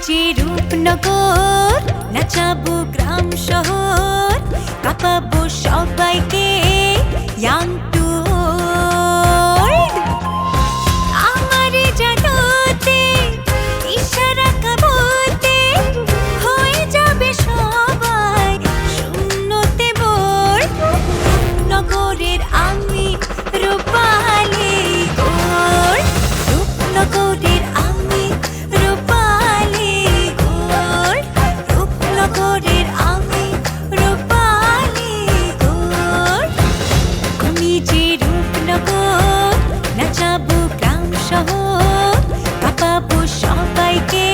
যে রূপনগর, নাচাবো গ্রাম শহর, কাঁপাবো সবাইকে ইয়াং টু ওল্ড। আমারে জানাতে ইশারা কাবতে হয়ে যাবে সবাই শূন্যতে বোর। রূপনগরের আমি রূপালী গোর, রূপনগরের আমি রূপালী গোর, রূপনগরের আমি রূপালী গোর। আমি যে রূপনগর, নাচাবো গ্রাম শহর, কাঁপাবো সবাইকে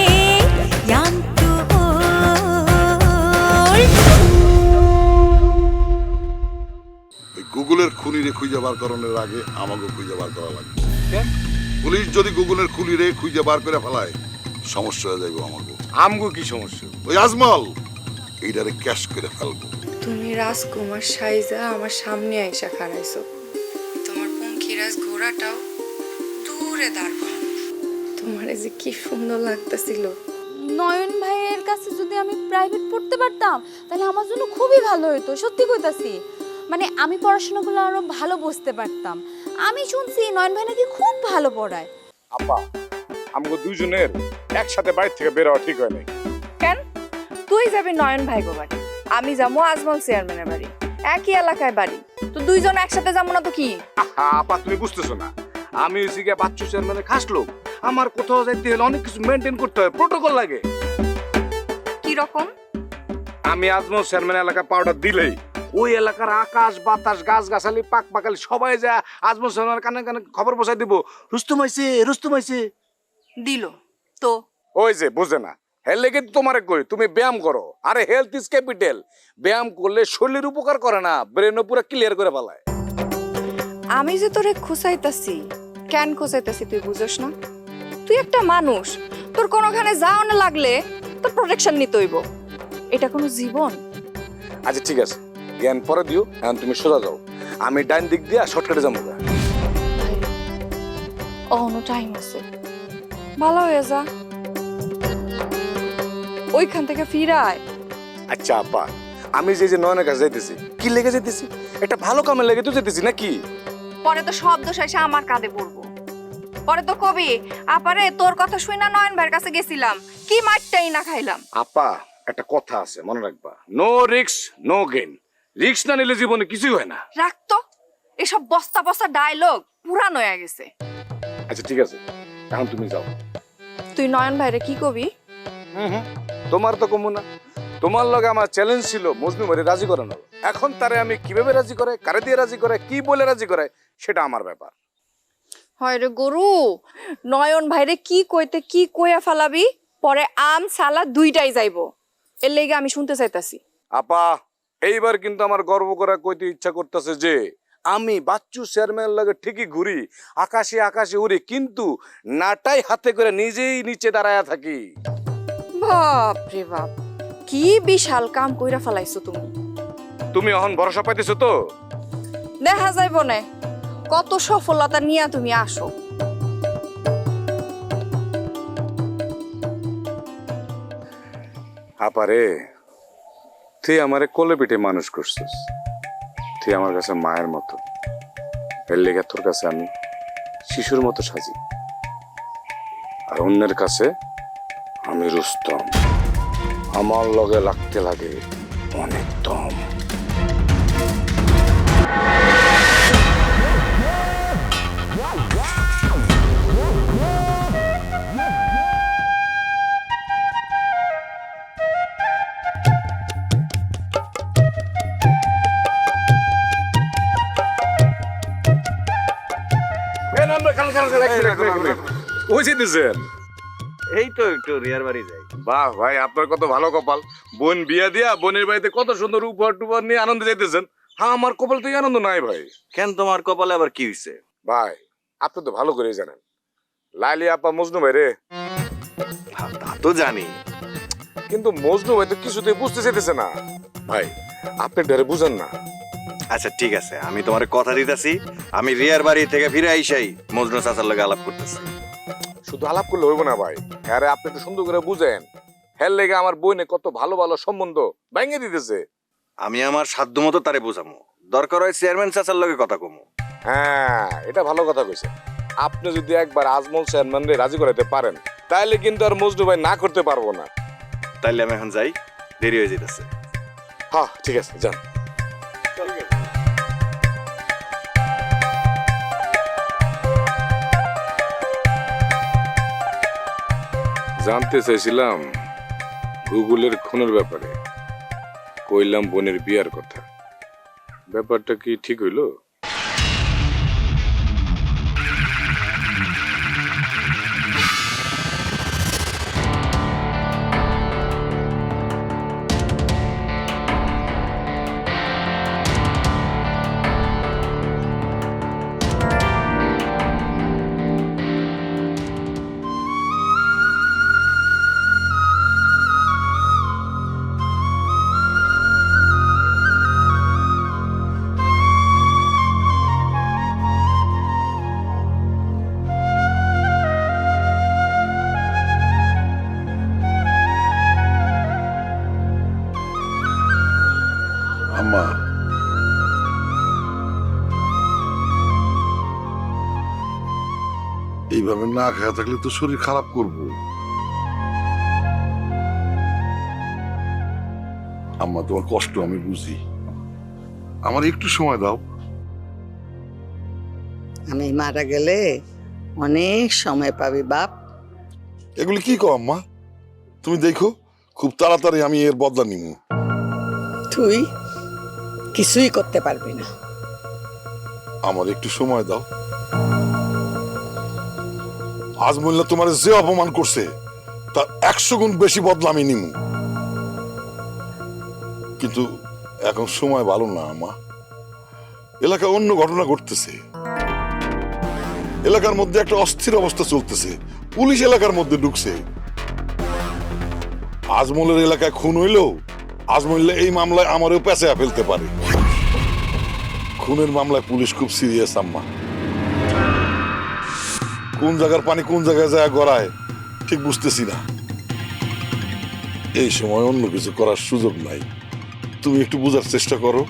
ইয়াং টু ওল্ড। গুগলের খুনিরে খুঁজে বার করানোর আগে আমাকে খুঁজে বার করা লাগবে। পুলিশ যদি গুগলের খুনিরে খুঁজে বার করে ফেলায় সমস্যা হয়ে যাবে আমাকে। আমগো কি সমস্যা? ওই আজমল এইটারে ক্যাশ করে ফেলবো। তুমি রাজকুমার সাইজা আমার সামনে আইসা খাড়াইছো, তোমার পঙ্খিরাজ ঘোড়াটাও দূরে দাঁড় করানো। তোমারে যে কি সুন্দর লাগতেছিল। নয়ন ভাইয়ের কাছে যদি আমি প্রাইভেট পড়তে পারতাম তাহলে আমার জন্য খুবই ভালো হতো, সত্যি কইতাছি। মানে আমি পড়াশোনাগুলো আরো ভালো বুঝতে পারতাম। আমি শুনছি নয়ন ভাই নাকি খুব ভালো পড়ায়। আপা, আমগো দুইজনের একসাথে বাইরে থেকে বের হওয়া ঠিক হয় নাই। কেন? তুই যাবি নয়ন ভাই গো বাড়ি, আমি যাবো আজমল চেয়ারম্যানের বাড়ি, একই এলাকায় বাড়ি, তো দুইজন একসাথে যাবো না তো কি? আপা তুমি বুঝতেছো না, আমি হইছি গিয়ে বাচ্চু চেয়ারম্যানের খাস লোক। আমার কোথাও যাইতে হলে অনেক কিছু মেনটেন করতে হয়, প্রোটোকল লাগে। কি রকম? আমি আজমল চেয়ারম্যান এলাকা পাউডার দিলেই ওই এলাকার আকাশ বাতাস গাছ গাছালি পাক পাকালি সবাই যা আজমল চেয়ারম্যানের কানে কানে খবর পৌঁছাই দিব, রুস্তুম আইছে রুস্তুম আইছে। দিল তো ওই যে বুঝে না, হেল লেগে তোমারে কই তুমি ব্যায়াম করো। আরে হেলথ ইজ ক্যাপিটাল। ব্যায়াম করলে শরীরের উপকার করে না, ব্রেনও পুরো ক্লিয়ার করে ফেলায়। আমি যে তোরে খুঁচাইতাছি, কেন খুঁচাইতাছি তুই বুঝোস না? তুই একটা মানুষ, তোর কোনোখানে যাও না লাগলে তোর প্রোটেকশন নিতে হইব। এটা কোনো জীবন? আচ্ছা ঠিক আছে, জ্ঞান পরে দিও, এখন তুমি সোজা যাও, আমি ডাইন দিক দিয়ে শর্টকাটে যাবো। অনো টাইম আছে, ভালো হয়ে যা, ওইখান থেকে ফিরায়। আচ্ছা আপা, আমি যে যে নয়নের কাছে যাইতেছি কি লেগে যাইতেছি? একটা ভালো কামে লেগে তো যেতেছি নাকি? পরে তো সব দোষ এসে আমার কাঁধে পড়বো। পরে তো কবি আপারে তোর কথা শুই না নয়ন ভাইয়ের কাছে গেছিলাম, কি মারটাই না খাইলাম। আপা একটা কথা আছে মনে রাখবা, no risk no gain. Risk না নিলে জীবনে কিছুই হয় না। রাখতো এসব বস্তা বস্তা ডায়লগ পুরান হয়ে গেছে। আচ্ছা ঠিক আছে, এখন তুমি যাও। তুই নয়ন ভাইরে কি কবি? তোমার তো কমু না, তোমার লগে আমার চ্যালেঞ্জ ছিল মজনু ভাইরে রাজি করানো। এখন তারে আমি কিভাবে রাজি করে, কারে দিয়ে রাজি করে, কি বলে রাজি করে সেটা আমার ব্যাপার। হয় রে গরু, নয়ন ভাইরে কি কইতে কি কইয়া ফালাবি, পরে আম সালা দুইটাই যাইবো। এর লেগে আমি শুনতে চাইতাছি। আপা এইবার কিন্তু আমার গর্ব করা কইতে ইচ্ছা করতেছে যে আমি বাচ্চু চেয়ারম্যান লাগে ঠিকই ঘুরি, আকাশে আকাশে উড়ি, কিন্তু নাটাই হাতে করে নিজেই নিচে দাঁড়ায়া থাকি। বাপ রে বাপ, কি বিশাল কাম কইরা ফালাইছো তুমি। তুমি এখন ভরসা পাইতেছো তো? দেখা যাইব না কত সফলতা নিয়ে তুমি আসো। আপারে তুই আমারে কোলে পিঠে মানুষ করছিস, তুই আমার কাছে মায়ের মতো। এর লেগে তোর কাছে আমি শিশুর মতো সাজি, আর অন্যের কাছে আমি রুস্তম। আমার লগে লাগতে লাগে অনেক দম। ওই যেতেছেন? এই তো একটু রিয়ার বাড়ি যাই। বাহ ভাই, আপনার কত ভালো কপাল। বোন বিয়া দিয়া বোনের বাড়িতে কত সুন্দর উপহার টুপহার নিয়ে আনন্দে যাইতেছেন। হ্যাঁ, আমার কপাল থেকে আনন্দ নাই ভাই। কেন তোমার কপালে আবার কি হইছে? ভাই আপনি তো ভালো করে জানেন লাইলি আপা মজনু ভাই রে। তা তো জানি, কিন্তু মজনু ভাই তো কিছুতেই বুঝতে চাইতেছে না। ভাই আপনি ডরে বুঝেন না। আচ্ছা ঠিক আছে, আমি তোমার কথা দিতেছি, আমি রিয়ার বাড়ি থেকে ফিরে আইসাই মজনু চাচার লগে আলাপ করতেছি। শুধু আলাপ করলে হইব না ভাই, আরে আপনি একটু সুন্দর করে বুঝেন। হের লেগে আমার বোনে কত ভালো ভালো সম্বন্ধ ভেঙে দিতেছে। আমি আমার সাধ্য মতো তারে বোঝামো, দরকার হয় চেয়ারম্যান চাচার লগে কথা কমু। হ্যাঁ, এটা ভালো কথা কইছে। আপনি যদি একবার আজমল চেয়ারম্যানরে রাজি করাইতে পারেন তাহলে কিন্তু আর মজনু ভাই না করতে পারবো না। তাইলে আমি এখন যাই, দেরি হয়ে যেতেছে। হ্যাঁ ঠিক আছে, যান। জানতে চাইছিলাম গুগলের খুনের ব্যাপারে, কইলাম বোনের বিয়ার কথা। ব্যাপারটা কি ঠিক হইল? আম্মা, এইভাবে না খেয়ে থাকলে তো শরীর খারাপ করবো। আম্মা, তোমার কষ্ট আমি বুঝি, আমার একটু সময় দাও। আমি মারা গেলে অনেক সময় পাবি বাপ। এগুলি কি কও আম্মা? তুমি দেখো, খুব তাড়াতাড়ি আমি এর বদলা নিব। তুই কিছুই করতে পারবি না। আমার একটু সময় দাও। আজমুল্লাহ তোমার যে অপমান করছে তার 100 গুণ বেশি বদলা আমি নিব। কিন্তু এখন সময় ভালো না আম্মা। এলাকায় অন্য ঘটনা ঘটতেছে, এলাকার মধ্যে একটা অস্থির অবস্থা চলতেছে, পুলিশ এলাকার মধ্যে ঢুকছে। আজমলের এলাকায় খুন হইলেও আজমুল্লাহ এই মামলায় আমারও পেঁচায়া ফেলতে পারে। খুনের মামলায় পুলিশ খুব সিরিয়াস আম্মা। কোন জায়গার পানি কোন জায়গায় যায় গড়ায় ঠিক বুঝতেছি না। এই সময় অন্য কিছু করার সুযোগ নাই। তুমি একটু বোঝার চেষ্টা করো।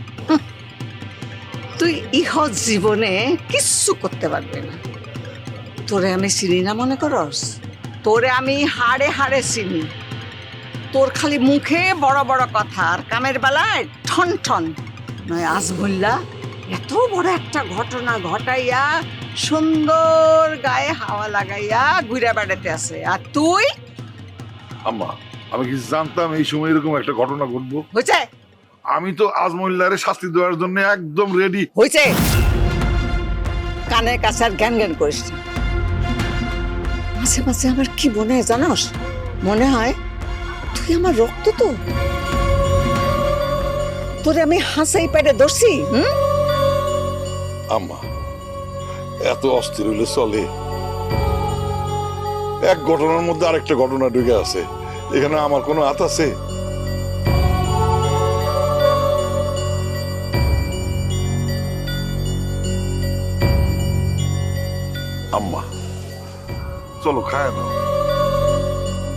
তুই ইহ জীবনে কিচ্ছু করতে পারবি না। তোরে আমি চিনি না মনে করস? তোরে আমি হাড়ে হাড়ে চিনি। তোর খালি মুখে বড় বড় কথা আর কামের বেলায় ঠন ঠন। নয় আজমুল্লাহ এত বড় একটা ঘটনা ঘটাইয়া সুন্দর গায়ে হাওয়া লাগাইয়া ঘুরে বেড়াতে আছে, আর তুই? আম্মা, আমি কি জানতাম এই সময় এরকম একটা ঘটনা ঘটবো? হয়েছে আমি তো আজমুল্লাহরে শাস্তি দেওয়ার জন্য একদম রেডি। হয়েছে, কানের কাছে আর জ্ঞান জ্ঞান করিস না। মাঝে মাঝে আমার কি মনে হয় জানোস? মনে হয় তুই আমার রক্ত তো, তোরে আমি হাসাই পেটে ধরছি। আম্মা, এত অস্থির হইলে চলে? এক ঘটনার মধ্যে আরেকটা ঘটনা ঢুকে আছে, এখানে আমার কোনো হাত আছে? আম্মা চলো খায় না।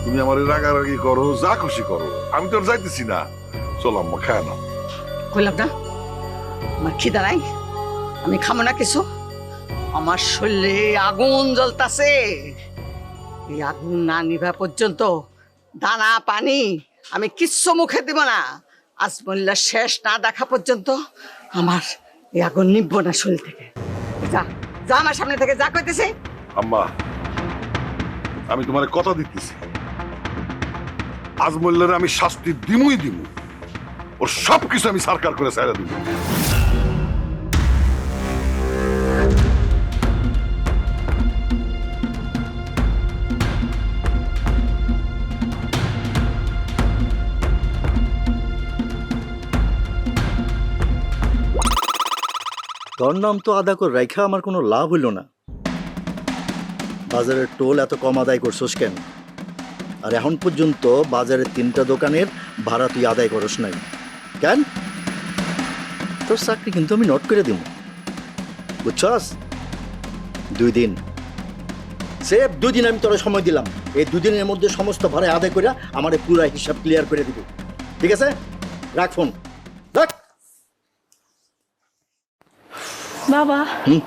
তুমি আমার রাগারাগি করো, যা খুশি করো, আমি তো আর যাইতেছি না। চলো আম্মা খায় না। কইলাম না আমার খিদা নাই, আমি খামো না কিছু। আমার শরীরে আগুন জ্বলতাছে, এই আগুন না নিভা পর্যন্ত দানা পানি আমি কিচ্ছু মুখে দিব না। আজমুল্লাহ শেষ না দেখা পর্যন্ত আমার এই আগুন নিভবো না শরীর থেকে। যা যা আমার সামনে থেকে, যা কইতেছে। আম্মা, আমি তোমার কথা দিতেছি, আজমুল্লাহরে আমি শাস্তি দিমুই দিব। ওর সবকিছু আমি সরকার করে ছাইড়া দিব। তোর নাম তো আদা করে রাইখা আমার কোনো লাভ হইল না। বাজারের টোল এত কম আদায় করছস কেন? আর এখন পর্যন্ত বাজারের 3টা দোকানের ভাড়া তুই আদায় করস নাই কেন? তোর চাকরি কিন্তু আমি নোট করে দিব, বুঝছস? 2 দিন সেফ 2 দিন আমি তোরা সময় দিলাম, এই 2 দিনের মধ্যে সমস্ত ভাড়া আদায় করে আমার পুরো হিসাব ক্লিয়ার করে দিবি, ঠিক আছে? রাখ ফোন, রাখ। বাবা হুম?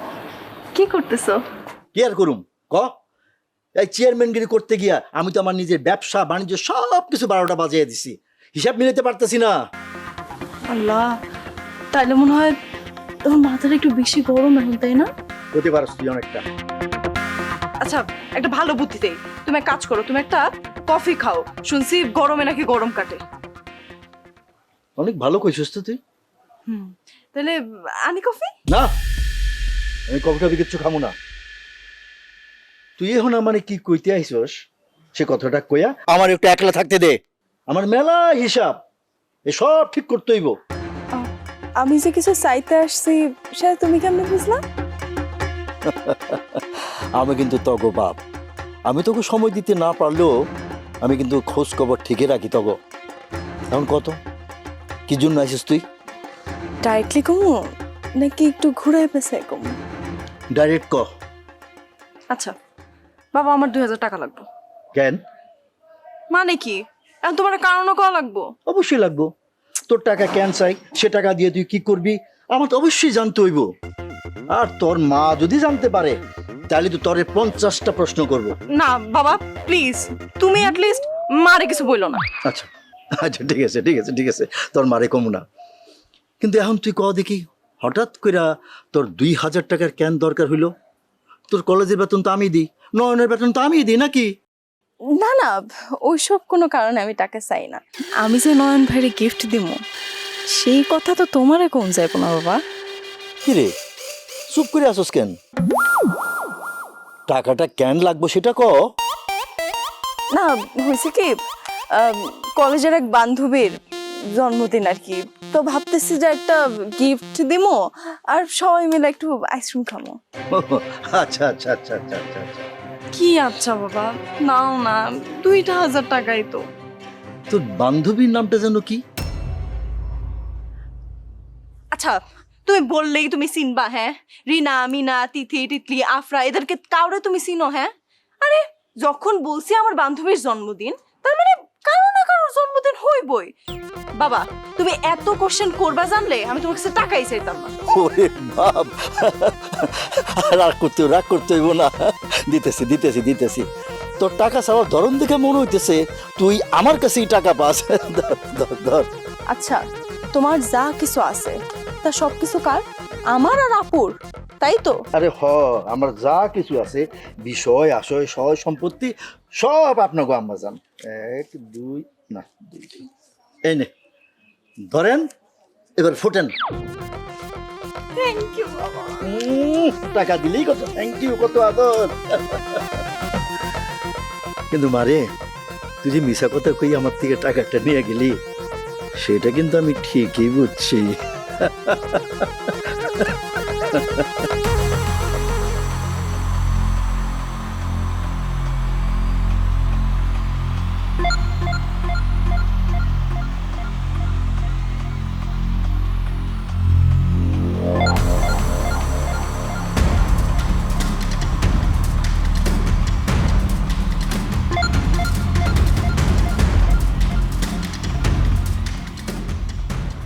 কি করতেছো? কি আর করুম ক? এই চেয়ারম্যানগিরি করতে গিয়া আমি তো আমার নিজের ব্যবসা বাণিজ্য সব কিছু 12টা বাজিয়ে দিছি, হিসাব মিলাতে পারতেছি না। আল্লাহ, তাইলে মনে হয় তোমার মাথাটা একটু বেশি গরম এখন, তাই না? হতে পারস তুই অনেকটা। আচ্ছা, একটা ভালো বুদ্ধি দেই, তুমি এক কাজ করো, তুমি একটা কফি খাও, শুনছি গরমে নাকি গরম কাটে। অনেক ভালো কইছিস তো তুই। তাহলে আনি কফি? না, আমি কফিটা কিচ্ছু খামো না। তুই এখন মানে কি কইতে আইছস সে কথাটা কইয়া আমার একটু একলা থাকতে দে, আমার মেলা হিসাব এসব ঠিক করতে হইব। আমি যে কিছু চাইতে আসছি সেটা তুমি কেমনে বুঝলা? আমি কিন্তু তগো বাপ, আমি তোকে সময় দিতে না পারলেও আমি কিন্তু খোঁজ খবর ঠিকই রাখি তগো। এখন কত কি জন্য আইছিস তুই? ডাইরেক্টলি কমু নাকি একটু ঘুরাই পেছে কমু? ডাইরেক্ট ক। আচ্ছা বাবা, আমার 2000 টাকা লাগবে। কেন? মানে কি, এখন তোমার কারণও কওয়া লাগবো? অবশ্যই লাগবো। তোর টাকা কেন চাই, সে টাকা দিয়ে তুই কি করবি আমার তো অবশ্যই জানতে হইব। আর তোর মা যদি জানতে পারে তাহলে তো তোরে 50টা প্রশ্ন করবো। না বাবা প্লিজ, তুমি অ্যাটলিস্ট মারে কিছু বইলো না। আচ্ছা আচ্ছা, ঠিক আছে ঠিক আছে ঠিক আছে, তোর মারে কমু না। কিন্তু এখন তুই ক দেখি, হঠাৎ কইরা তোর 2000 টাকার কেন দরকার হইলো? তোর কলেজের বেতন তো আমি দিই, নয়নের বেতন তো আমি দিই নাকি? না না, ওইসব কোনো কারণে আমি টাকা চাই না। আমি যে নয়ন ভাইরে গিফট দিব সেই কথা তো তোমারে কোন যাইব না বাবা। কি রে চুপ করে আসোস কেন? টাকাটা কেন লাগবো সেটা ক। না হয়েছে কি, কলেজের এক বান্ধবীর জন্মদিন আর কি, তো ভাবতেছি যে একটা গিফট দিমো আর সবাই মিলে একটু আইসক্রিম খামো। আচ্ছা আচ্ছা আচ্ছা আচ্ছা আচ্ছা আচ্ছা। কি আচ্ছা বাবা, নাও না, 2000 টাকাই তো। তোর বান্ধবীর নামটা যেন কি? আচ্ছা তুমি বললেই তুমি চিনবা? হ্যাঁ, রিনা, মিনা, তিথি, তিতলি, আফরা, এদেরকে কাউরে তুমি চিনো? হ্যাঁ, আরে যখন বলছি আমার বান্ধবীর জন্মদিন, তার মানে কারো না কারোর জন্মদিন হইবই। বাবা তুমি এত কোশ্চেন করবা জানলে আমি তোমার কাছে টাকাই চাইতাম না। ওরে বাপ, রাগ করতে হইব না, দিতেছি দিতেছি দিতেছি। তোর টাকা চাওয়ার ধরন দেখে মনে হইতেছে তুই আমার কাছেই টাকা পাস। ধর ধর। আচ্ছা তোমার যা কিছু আছে তা সব কিছু কার? আমার আর আপুর, তাই তো? আরে হ, আমার যা কিছু আছে বিষয় আশয় সয় সম্পত্তি সব আপনাকে আম্মা জান। 1 2 না 2 এই নে ধরেন, এবার ফুটেন। থ্যাংক ইউ বাবা। টাকা দিলেই কত থ্যাংক ইউ, কত আদর। কিন্তু মারে, তুই যে মিশা কথা কই আমার থেকে টাকাটা নিয়ে গেলি সেটা কিন্তু আমি ঠিকই বুঝছি।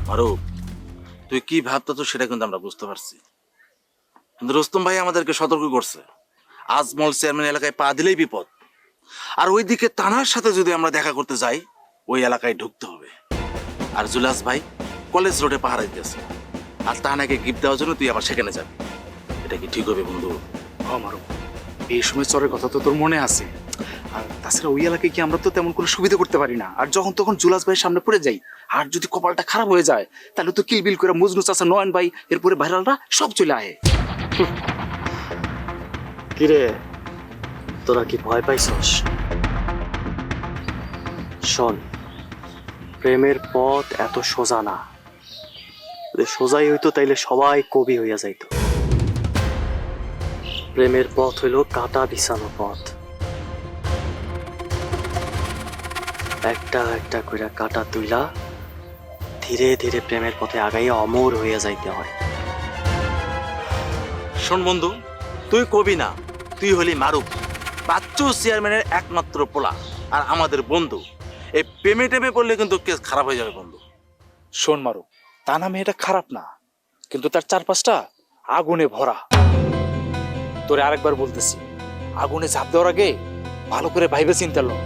মারুফ, তুই কি ভাবতো সেটা কিন্তু আমরা বুঝতে পারছি, কিন্তু রুস্তম ভাই আমাদেরকে সতর্ক করছে আজমল চেয়ারম্যান এলাকায় পা দিলেই বিপদ। আর ওইদিকে তানার সাথে যদি আমরা দেখা করতে যাই ওই এলাকায় ঢুকতে হবে। আর জুলাস ভাই কলেজ রোডে পাহারা দিতেছে, আর তানাকে গিফট দেওয়ার জন্য তুই আবার সেখানে যাবি। এটা কি ঠিক হবে বন্ধু? মারুফ, এই সময় চরের কথা তো তোর মনে আছে। আর তাছাড়া ওই এলাকায় কি আমরা তো তেমন কোনো সুবিধা করতে পারি না। আর যখন তখন জুলাস ভাইয়ের সামনে পড়ে যাই, আর যদি কপালটা খারাপ হয়ে যায় তাহলে তো কিলবিল করে মজনু চাচা, নয়ন ভাই, এরপরে ভাইরালরা সব চলে আহে। কিরে তোরা কি ভয় পাইছস? শোন, প্রেমের পথ এত সোজা না। যদি সোজাই হইতো তাইলে সবাই কবি হইয়া যাইতো। প্রেমের পথ হইল কাঁটা বিছানো পথ। একটা একটা কইরা কাঁটা তুইলা ধীরে ধীরে প্রেমের পথে আগাইয়া অমর হইয়া যাইতে হয়। শোন বন্ধু, তুই কবি না, তুই হলি মারুফ। বাচ্চু চেয়ারম্যানের একমাত্র পোলা আর আমাদের বন্ধু। এই প্রেমে টেমে পড়লে কিন্তু কেস খারাপ হয়ে যাবে বন্ধু। শোন মারু, তানা মেয়েটা খারাপ না, কিন্তু তার চারপাশটা আগুনে ভরা। তোরে আরেকবার বলতেছি, আগুনে ঝাঁপ দেওয়ার আগে ভালো করে ভাইবে চিন্তা লো,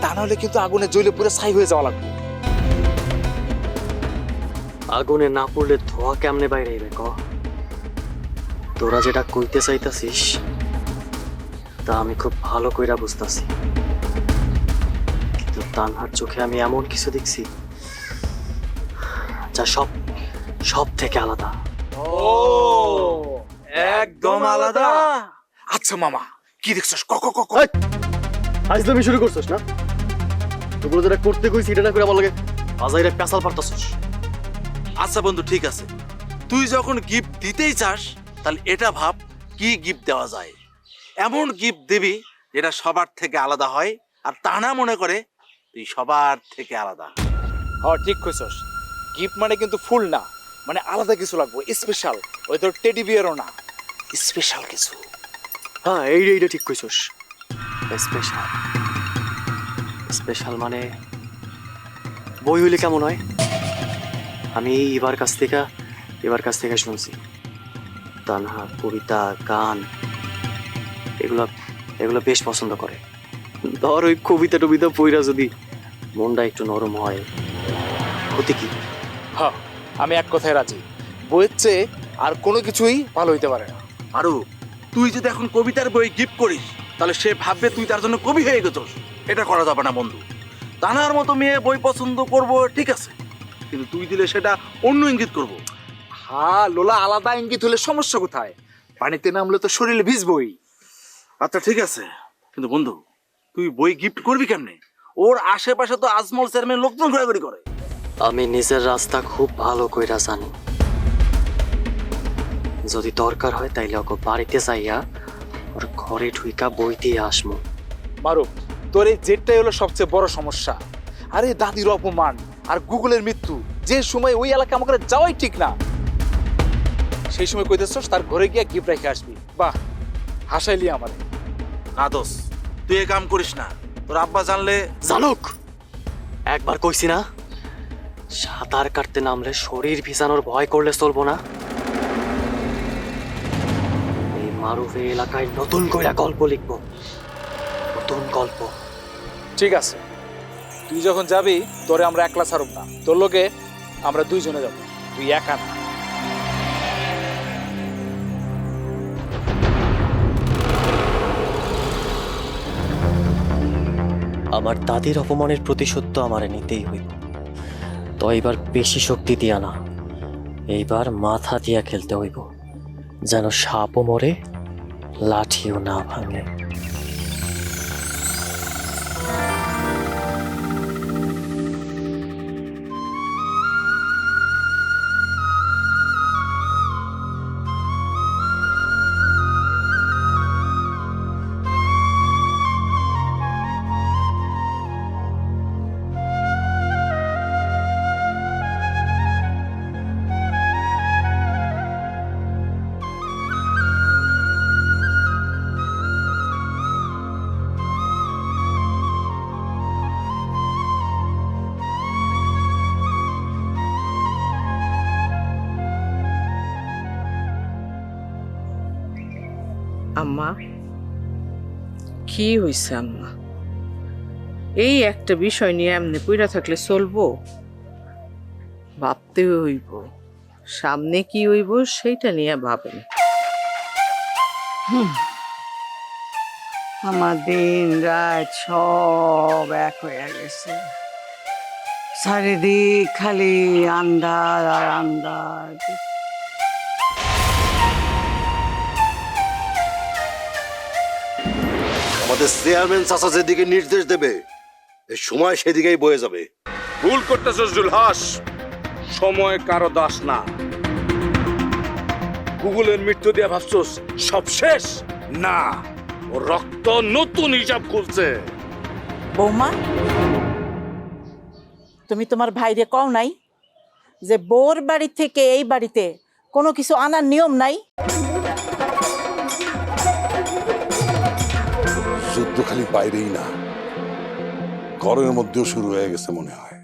তা নাহলে কিন্তু আগুনে জ্বলে পুরো ছাই হয়ে যাওয়া লাগবে। আগুনে না পড়লে ধোয়া কেমনে বাইরে আইবে ক? তোরা যেটা কইতে চাইতাছিস তা আমি খুব ভালো কইরা বুঝতাছি, কিন্তু তানহার চোখে আমি এমন কিছু দেখছি যা সব সব থেকে আলাদা। ও একদম আলাদা। আচ্ছা মামা, কি দেখছস? ক ক ক ক। আজ তুমি শুরু করছস না? তোগুলো যেটা করতে কইছি এটা না করে আমার লাগে আজাইরা পেছাল পারতাছস। আচ্ছা বন্ধু, ঠিক আছে, তুই যখন গিফট দিতেই চাস তাহলে এটা ভাব কি গিফট দেওয়া যায়। এমন গিফট দিবি যেটা সবার থেকে আলাদা হয়, আর তা না মনে করে তুই সবার থেকে আলাদা। হ্যাঁ ঠিক কইছস, গিফট মানে কিন্তু ফুল না, মানে আলাদা কিছু লাগবে, স্পেশাল। ওই তোর টেডি বিয়ারও না, স্পেশাল কিছু। হ্যাঁ এইটা ঠিক কইছস, স্পেশাল। স্পেশাল মানে বই হইলে কেমন হয়? আমি এবার কাছ থেকে শুনছি তানহা কবিতা গান এগুলো বেশ পছন্দ করে। ধর ওই কবিতা টবিতা পইরা যদি মনটা একটু নরম হয়, ক্ষতি কি? হ্যাঁ আমি এক কথায় রাজি, বইয়ের চেয়ে আর কোনো কিছুই ভালো হইতে পারে না। আরো তুই যদি এখন কবিতার বই গিফট করিস তাহলে সে ভাববে তুই তার জন্য কবি হয়ে গেছস। এটা করা যাবে না বন্ধু। তানার মতো মেয়ে বই পছন্দ করব ঠিক আছে, কিন্তু তুই দিলে সেটা অন্য ইঙ্গিত করব। হ্যাঁ লোলা, আলাদা ইঙ্গিত হলে সমস্যা কোথায়? পানিতে নামলে তো শরীরে ভিজবই। আচ্ছা ঠিক আছে, কিন্তু বন্ধু তুই বই গিফট করবি কেমনে? ওর আশেপাশে তো আজমল চেয়ারম্যান লোকজন ঘোরাঘুরি করে। আমি নিজের রাস্তা খুব ভালো কইরা জানি। যদি দরকার হয় তাইলে ওকে বাড়িতে যাইয়া ওর ঘরে ঢুইকা বই দিয়ে আসমু। মারু, তোর এই জেটটাই হলো সবচেয়ে বড় সমস্যা। আরে দাদির অপমান আর গুগলের মৃত্যু, যে সময় ওই এলাকা আমাকে যাওয়াই ঠিক না, সেই সময় কইতেছস তার ঘরে গিয়া গিফট রেখে আসবি। বাহ, হাসাইলি আমারে। না দোষ, তুই এ কাম করিস না, তোর আব্বা জানলে। জানুক, একবার কইছি না সাঁতার কাটতে নামলে শরীর ভিজানোর ভয় করলে চলবো না। এই মারুফে এলাকায় নতুন কইরা গল্প লিখবো, নতুন গল্প। ঠিক আছে, তুই যখন যাবি তোরে আমরা একলা ছাড়ব না, তোর লোকে আমরা দুইজনে যাব, তুই একা না। আমার দাদির অপমানের প্রতিশোধ তো আমারে নিতেই হইব। তো এবার বেশি শক্তি দিয়া না, এইবার মাথা দিয়া খেলতে হইব, যেন সাপও মরে লাঠিও না ভাঙে। আম্মা, কি হইছে আম্মা? এই একটা বিষয় নিয়ে এমনি পইরা থাকলে চলবো? ভাবতে হইব, সামনে কি হইব সেইটা নিয়ে ভাবেন। আমার দিন রাত সব এক হয়ে গেছে, চারিদিক খালি আন্ধার আর আন্ধার। আমাদের চেয়ারম্যান চাচা যেদিকে নির্দেশ দেবে এই সময় সেদিকেই বয়ে যাবে। ভুল করতেছস জুলহাস, সময় কারো দাস না। গুগলের মৃত্যু দিয়ে ভাবছস সব শেষ? না, ও রক্ত নতুন হিসাব খুলছে। বৌমা, তুমি তোমার ভাইরে কও নাই যে বোর বাড়ি থেকে এই বাড়িতে কোনো কিছু আনার নিয়ম নাই? যুদ্ধ খালি বাইরেই না, ঘরের মধ্যেও শুরু হয়ে গেছে মনে হয়।